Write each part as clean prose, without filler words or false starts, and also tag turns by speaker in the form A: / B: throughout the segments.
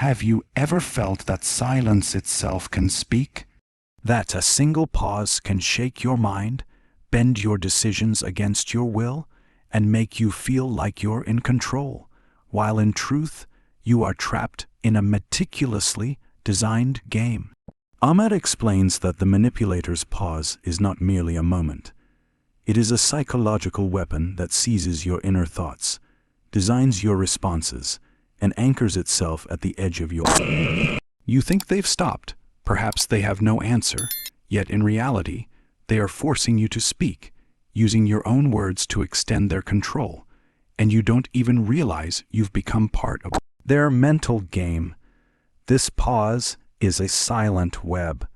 A: Have you ever felt that silence itself can speak? That a single pause can shake your mind, bend your decisions against your will, and make you feel like you're in control, while in truth, you are trapped in a meticulously designed game. Ahmad explains that the manipulator's pause is not merely a moment. It is a psychological weapon that seizes your inner thoughts, designs your responses, and anchors itself at the edge of your life. You think they've stopped, perhaps they have no answer, yet in reality, they are forcing you to speak, using your own words to extend their control, and you don't even realize you've become part of their mental game. This pause is a silent web,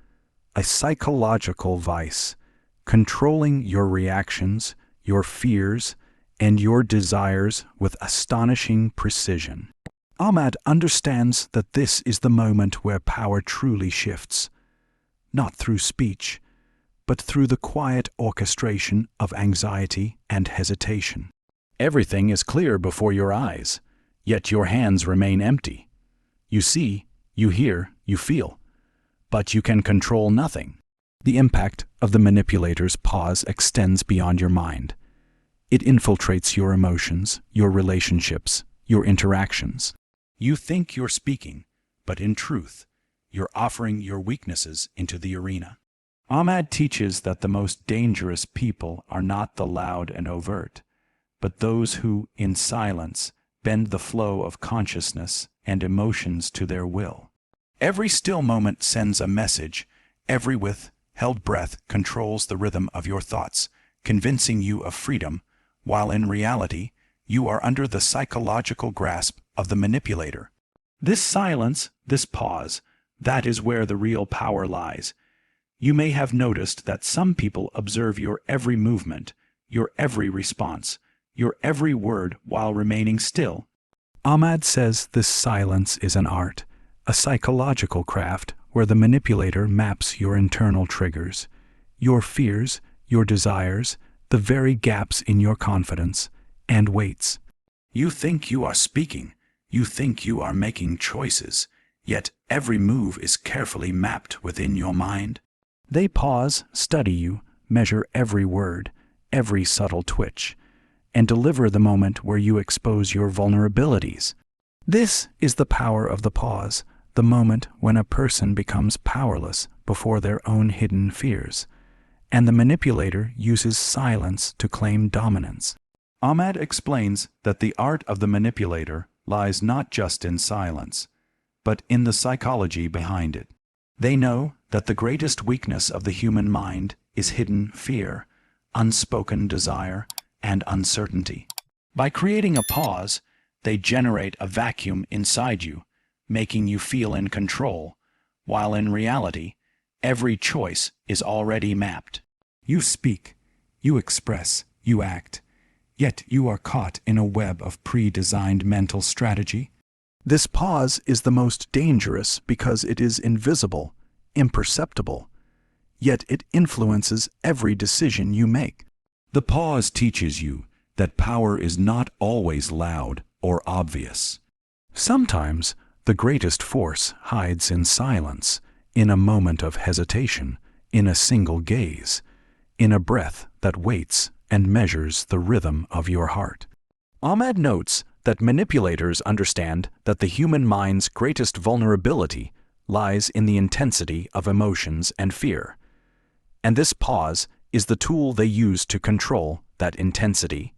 A: a psychological vice, controlling your reactions, your fears, and your desires with astonishing precision. Ahmad understands that this is the moment where power truly shifts, not through speech, but through the quiet orchestration of anxiety and hesitation. Everything is clear before your eyes, yet your hands remain empty. You see, you hear, you feel, but you can control nothing. The impact of the manipulator's pause extends beyond your mind. It infiltrates your emotions, your relationships, your interactions. You think you're speaking, but in truth, you're offering your weaknesses into the arena. Ahmad teaches that the most dangerous people are not the loud and overt, but those who, in silence, bend the flow of consciousness and emotions to their will. Every still moment sends a message. Every withheld breath controls the rhythm of your thoughts, convincing you of freedom, while in reality, you are under the psychological grasp of the manipulator. This silence, this pause, that is where the real power lies. You may have noticed that some people observe your every movement, your every response, your every word while remaining still. Ahmad says this silence is an art, a psychological craft where the manipulator maps your internal triggers, your fears, your desires, the very gaps in your confidence, and waits. You think you are speaking, you think you are making choices, yet every move is carefully mapped within your mind. They pause, study you, measure every word, every subtle twitch, and deliver the moment where you expose your vulnerabilities. This is the power of the pause, the moment when a person becomes powerless before their own hidden fears, and the manipulator uses silence to claim dominance. Ahmad explains that the art of the manipulator lies not just in silence, but in the psychology behind it. They know that the greatest weakness of the human mind is hidden fear, unspoken desire, and uncertainty. By creating a pause, they generate a vacuum inside you, making you feel in control, while in reality, every choice is already mapped. You speak, you express, you act, yet you are caught in a web of pre-designed mental strategy. This pause is the most dangerous because it is invisible, imperceptible, yet it influences every decision you make. The pause teaches you that power is not always loud or obvious. Sometimes the greatest force hides in silence, in a moment of hesitation, in a single gaze, in a breath that waits and measures the rhythm of your heart. Ahmad notes that manipulators understand that the human mind's greatest vulnerability lies in the intensity of emotions and fear, and this pause is the tool they use to control that intensity,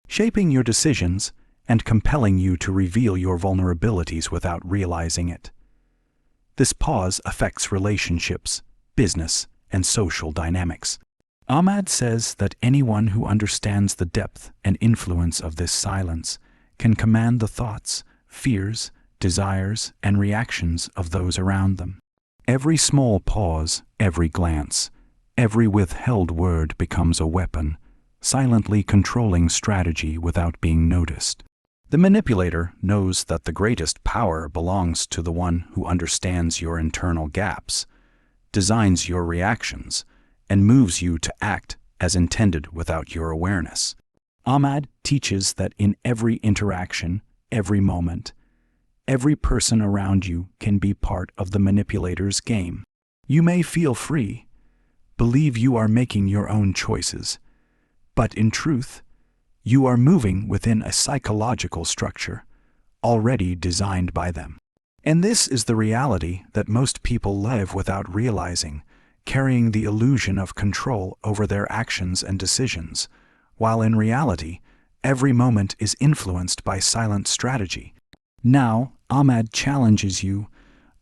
A: shaping your decisions and compelling you to reveal your vulnerabilities without realizing it. This pause affects relationships, business, and social dynamics. Ahmad says that anyone who understands the depth and influence of this silence can command the thoughts, fears, desires, and reactions of those around them. Every small pause, every glance, every withheld word becomes a weapon, silently controlling strategy without being noticed. The manipulator knows that the greatest power belongs to the one who understands your internal gaps, designs your reactions, and moves you to act as intended without your awareness. Ahmad teaches that in every interaction, every moment, Every person around you can be part of the manipulator's game. You may feel free, believe you are making your own choices, but in truth, you are moving within a psychological structure already designed by them. And this is the reality that most people live without realizing, carrying the illusion of control over their actions and decisions, while in reality, every moment is influenced by silent strategy. Now, Ahmad challenges you: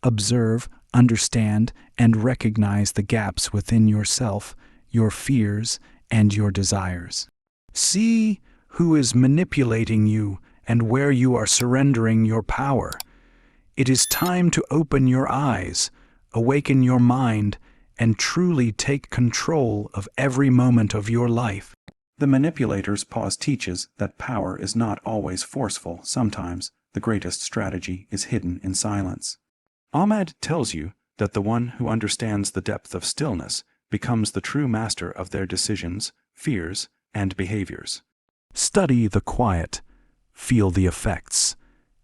A: observe, understand, and recognize the gaps within yourself, your fears, and your desires. See who is manipulating you and where you are surrendering your power. It is time to open your eyes, awaken your mind, and truly take control of every moment of your life. The Manipulator's pause teaches that power is not always forceful. Sometimes the greatest strategy is hidden in silence. Ahmad tells you that the one who understands the depth of stillness becomes the true master of their decisions, fears, and behaviors. Study the quiet, feel the effects,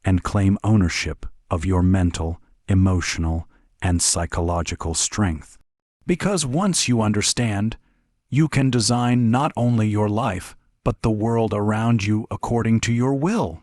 A: and claim ownership of your mental, emotional, and psychological strength. Because once you understand, you can design not only your life, but the world around you according to your will.